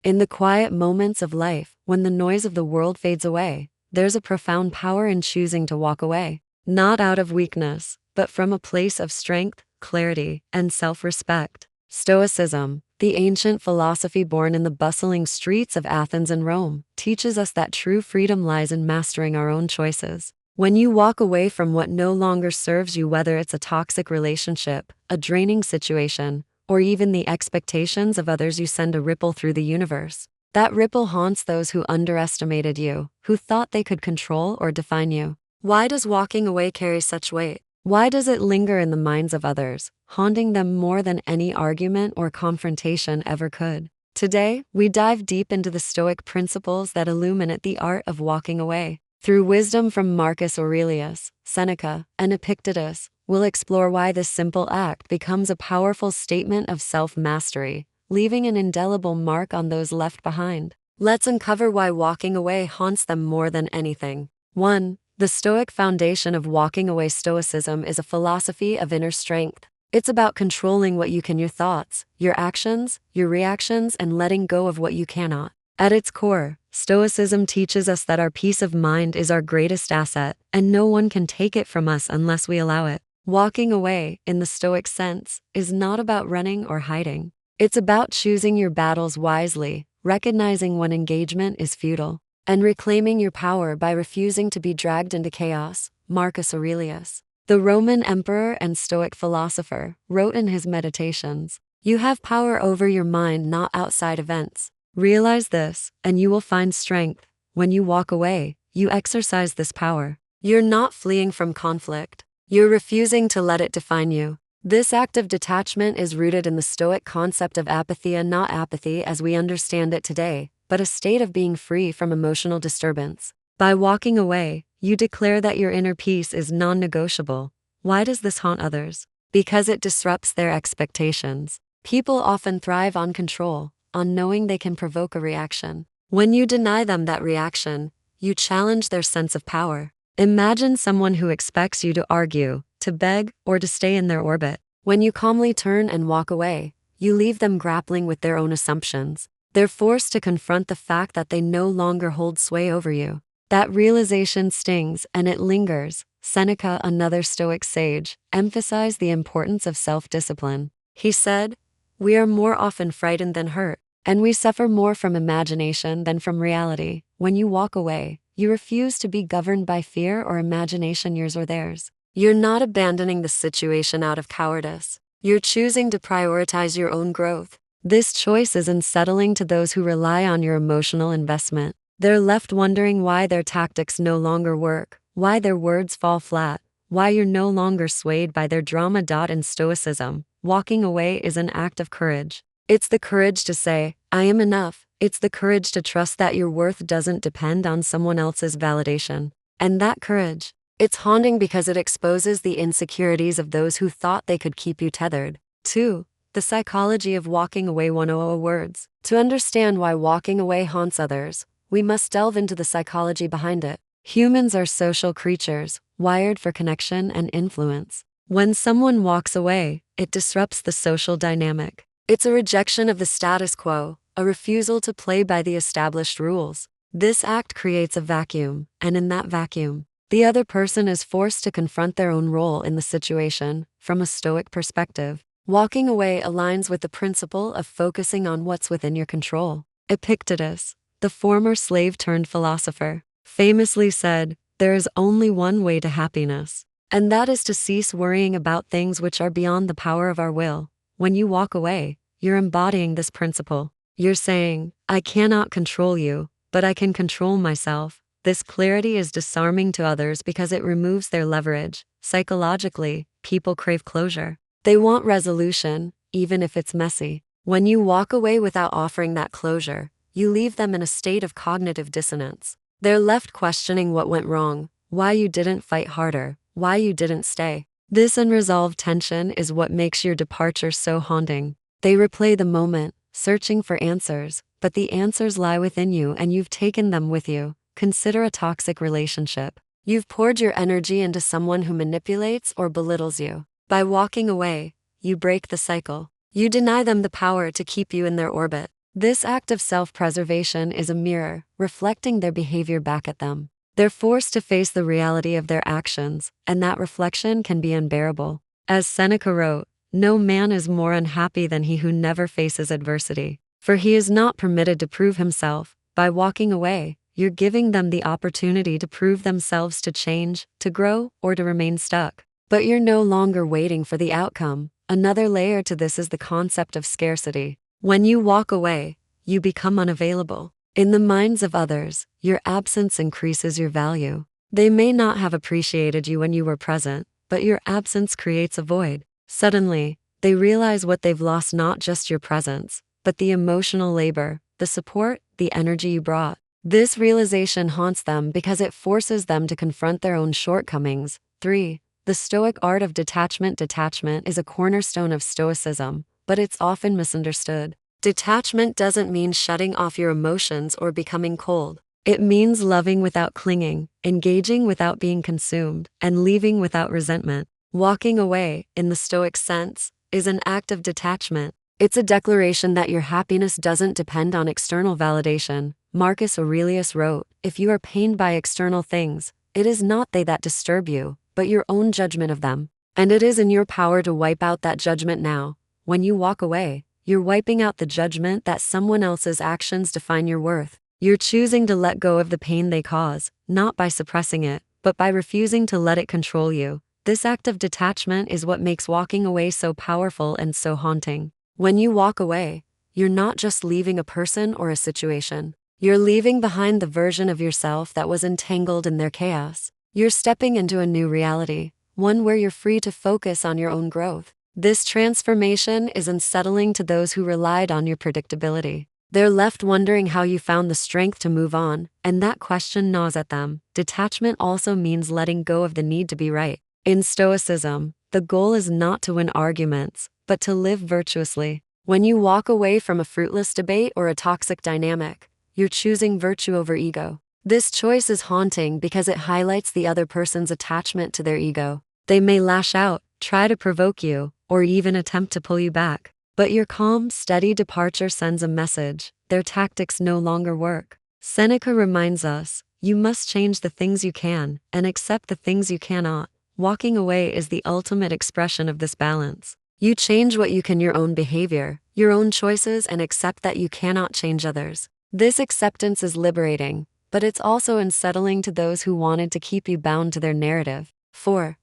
In the quiet moments of life, when the noise of the world fades away, there's a profound power in choosing to walk away. Not out of weakness, but from a place of strength, clarity, and self-respect. Stoicism, the ancient philosophy born in the bustling streets of Athens and Rome, teaches us that true freedom lies in mastering our own choices. When you walk away from what no longer serves you, whether it's a toxic relationship, a draining situation, or even the expectations of others, you send a ripple through the universe. That ripple haunts those who underestimated you, who thought they could control or define you. Why does walking away carry such weight? Why does it linger in the minds of others, haunting them more than any argument or confrontation ever could? Today, we dive deep into the Stoic principles that illuminate the art of walking away. Through wisdom from Marcus Aurelius, Seneca, and Epictetus, we'll explore why this simple act becomes a powerful statement of self-mastery, leaving an indelible mark on those left behind. Let's uncover why walking away haunts them more than anything. 1. The Stoic foundation of walking away. Stoicism is a philosophy of inner strength. It's about controlling what you can, your thoughts, your actions, your reactions, and letting go of what you cannot. At its core, Stoicism teaches us that our peace of mind is our greatest asset, and no one can take it from us unless we allow it. Walking away, in the Stoic sense, is not about running or hiding. It's about choosing your battles wisely, recognizing when engagement is futile, and reclaiming your power by refusing to be dragged into chaos. Marcus Aurelius, the Roman emperor and Stoic philosopher, wrote in his Meditations, "You have power over your mind, not outside events. Realize this, and you will find strength. When you walk away, you exercise this power. You're not fleeing from conflict. You're refusing to let it define you." This act of detachment is rooted in the Stoic concept of apatheia, not apathy as we understand it today, but a state of being free from emotional disturbance. By walking away, you declare that your inner peace is non-negotiable. Why does this haunt others? Because it disrupts their expectations. People often thrive on control, on knowing they can provoke a reaction. When you deny them that reaction, you challenge their sense of power. Imagine someone who expects you to argue, to beg, or to stay in their orbit. When you calmly turn and walk away, you leave them grappling with their own assumptions. They're forced to confront the fact that they no longer hold sway over you. That realization stings, and it lingers. Seneca, another Stoic sage, emphasized the importance of self-discipline. He said, "We are more often frightened than hurt, and we suffer more from imagination than from reality." When you walk away, you refuse to be governed by fear or imagination, yours or theirs. You're not abandoning the situation out of cowardice. You're choosing to prioritize your own growth. This choice is unsettling to those who rely on your emotional investment. They're left wondering why their tactics no longer work, why their words fall flat, why you're no longer swayed by their drama. In Stoicism, walking away is an act of courage. It's the courage to say, "I am enough." It's the courage to trust that your worth doesn't depend on someone else's validation. And that courage, it's haunting because it exposes the insecurities of those who thought they could keep you tethered. 2. The psychology of walking away. 100 words. To understand why walking away haunts others, we must delve into the psychology behind it. Humans are social creatures, wired for connection and influence. When someone walks away, it disrupts the social dynamic. It's a rejection of the status quo, a refusal to play by the established rules. This act creates a vacuum, and in that vacuum, the other person is forced to confront their own role in the situation. From a Stoic perspective, walking away aligns with the principle of focusing on what's within your control. Epictetus, the former slave-turned-philosopher, famously said, "There is only one way to happiness, and that is to cease worrying about things which are beyond the power of our will." When you walk away, you're embodying this principle. You're saying, "I cannot control you, but I can control myself." This clarity is disarming to others because it removes their leverage. Psychologically, people crave closure. They want resolution, even if it's messy. When you walk away without offering that closure, you leave them in a state of cognitive dissonance. They're left questioning what went wrong, why you didn't fight harder, why you didn't stay. This unresolved tension is what makes your departure so haunting. They replay the moment, searching for answers, but the answers lie within you and you've taken them with you. Consider a toxic relationship. You've poured your energy into someone who manipulates or belittles you. By walking away, you break the cycle. You deny them the power to keep you in their orbit. This act of self-preservation is a mirror, reflecting their behavior back at them. They're forced to face the reality of their actions, and that reflection can be unbearable. As Seneca wrote, "No man is more unhappy than he who never faces adversity, for he is not permitted to prove himself. By walking away, you're giving them the opportunity to prove themselves, to change, to grow, or to remain stuck. But you're no longer waiting for the outcome." Another layer to this is the concept of scarcity. When you walk away, you become unavailable. In the minds of others, your absence increases your value. They may not have appreciated you when you were present, but your absence creates a void. Suddenly, they realize what they've lost: not just your presence, but the emotional labor, the support, the energy you brought. This realization haunts them because it forces them to confront their own shortcomings. 3. The Stoic art of detachment. Detachment is a cornerstone of Stoicism, but it's often misunderstood. Detachment doesn't mean shutting off your emotions or becoming cold. It means loving without clinging, engaging without being consumed, and leaving without resentment. Walking away, in the Stoic sense, is an act of detachment. It's a declaration that your happiness doesn't depend on external validation. Marcus Aurelius wrote, "If you are pained by external things, it is not they that disturb you, but your own judgment of them. And it is in your power to wipe out that judgment now." When you walk away, you're wiping out the judgment that someone else's actions define your worth. You're choosing to let go of the pain they cause, not by suppressing it, but by refusing to let it control you. This act of detachment is what makes walking away so powerful and so haunting. When you walk away, you're not just leaving a person or a situation. You're leaving behind the version of yourself that was entangled in their chaos. You're stepping into a new reality, one where you're free to focus on your own growth. This transformation is unsettling to those who relied on your predictability. They're left wondering how you found the strength to move on, and that question gnaws at them. Detachment also means letting go of the need to be right. In Stoicism, the goal is not to win arguments, but to live virtuously. When you walk away from a fruitless debate or a toxic dynamic, you're choosing virtue over ego. This choice is haunting because it highlights the other person's attachment to their ego. They may lash out, try to provoke you, or even attempt to pull you back. But your calm, steady departure sends a message: their tactics no longer work. Seneca reminds us, "You must change the things you can, and accept the things you cannot." Walking away is the ultimate expression of this balance. You change what you can, your own behavior, your own choices, and accept that you cannot change others. This acceptance is liberating, but it's also unsettling to those who wanted to keep you bound to their narrative. 4.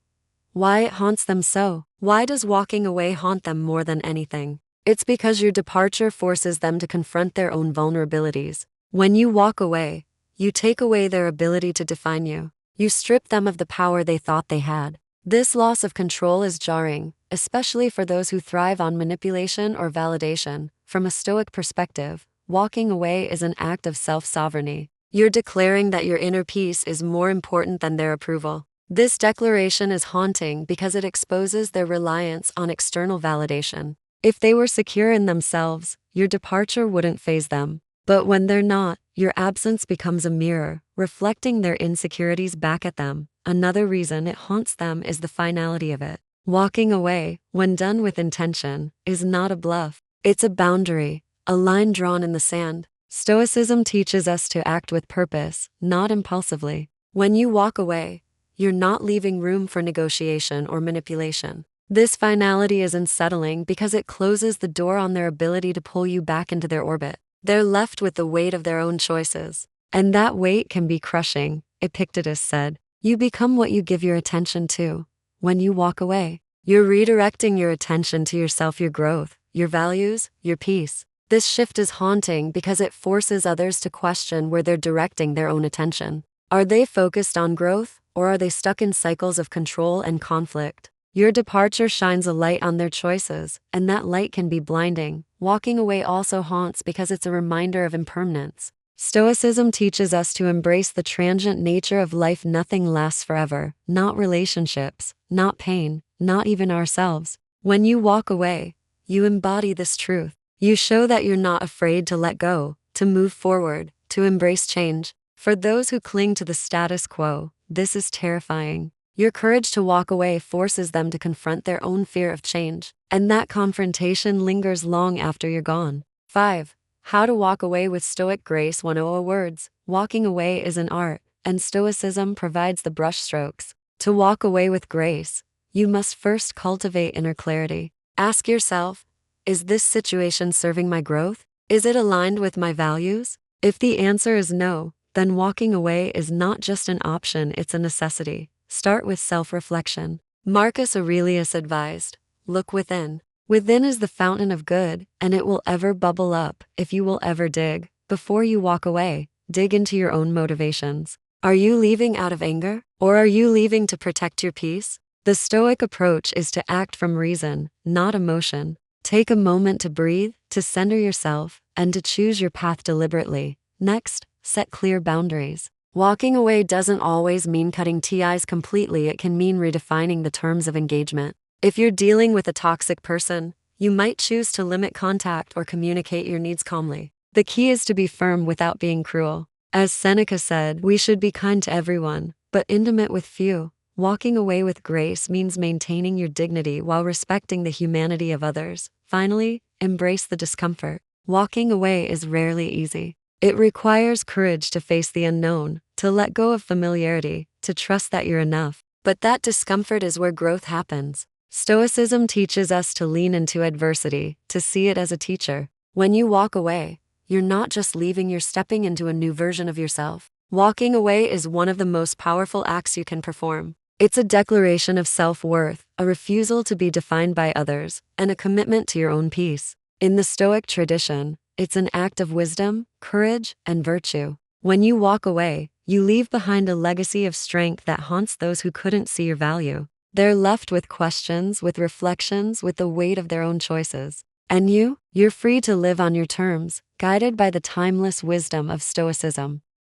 Why it haunts them so. Why does walking away haunt them more than anything? It's because your departure forces them to confront their own vulnerabilities. When you walk away, you take away their ability to define you. You strip them of the power they thought they had. This loss of control is jarring, especially for those who thrive on manipulation or validation. From a Stoic perspective, walking away is an act of self-sovereignty. You're declaring that your inner peace is more important than their approval. This declaration is haunting because it exposes their reliance on external validation. If they were secure in themselves, your departure wouldn't faze them. But when they're not, your absence becomes a mirror, reflecting their insecurities back at them. Another reason it haunts them is the finality of it. Walking away, when done with intention, is not a bluff. It's a boundary, a line drawn in the sand. Stoicism teaches us to act with purpose, not impulsively. When you walk away, you're not leaving room for negotiation or manipulation. This finality is unsettling because it closes the door on their ability to pull you back into their orbit. They're left with the weight of their own choices. And that weight can be crushing. Epictetus said, "You become what you give your attention to." When you walk away, you're redirecting your attention to yourself, your growth, your values, your peace. This shift is haunting because it forces others to question where they're directing their own attention. Are they focused on growth, or are they stuck in cycles of control and conflict? Your departure shines a light on their choices, and that light can be blinding. Walking away also haunts because it's a reminder of impermanence. Stoicism teaches us to embrace the transient nature of life. Nothing lasts forever, not relationships, not pain, not even ourselves. When you walk away, you embody this truth. You show that you're not afraid to let go, to move forward, to embrace change. For those who cling to the status quo, this is terrifying. Your courage to walk away forces them to confront their own fear of change, and that confrontation lingers long after you're gone. 5. How to Walk Away with Stoic Grace 100 Words. Walking away is an art, and Stoicism provides the brushstrokes. To walk away with grace, you must first cultivate inner clarity. Ask yourself, is this situation serving my growth? Is it aligned with my values? If the answer is no, then walking away is not just an option, it's a necessity. Start with self-reflection. Marcus Aurelius advised, look within. Within is the fountain of good, and it will ever bubble up if you will ever dig. Before you walk away, dig into your own motivations. Are you leaving out of anger, or are you leaving to protect your peace? The Stoic approach is to act from reason, not emotion. Take a moment to breathe, to center yourself, and to choose your path deliberately. Next, set clear boundaries. Walking away doesn't always mean cutting ties completely, it can mean redefining the terms of engagement. If you're dealing with a toxic person, you might choose to limit contact or communicate your needs calmly. The key is to be firm without being cruel. As Seneca said, we should be kind to everyone, but intimate with few. Walking away with grace means maintaining your dignity while respecting the humanity of others. Finally, embrace the discomfort. Walking away is rarely easy. It requires courage to face the unknown, to let go of familiarity, to trust that you're enough. But that discomfort is where growth happens. Stoicism teaches us to lean into adversity, to see it as a teacher. When you walk away, you're not just leaving, you're stepping into a new version of yourself. Walking away is one of the most powerful acts you can perform. It's a declaration of self-worth, a refusal to be defined by others, and a commitment to your own peace. In the Stoic tradition, it's an act of wisdom, courage, and virtue. When you walk away, you leave behind a legacy of strength that haunts those who couldn't see your value. They're left with questions, with reflections, with the weight of their own choices. And you're free to live on your terms, guided by the timeless wisdom of Stoicism.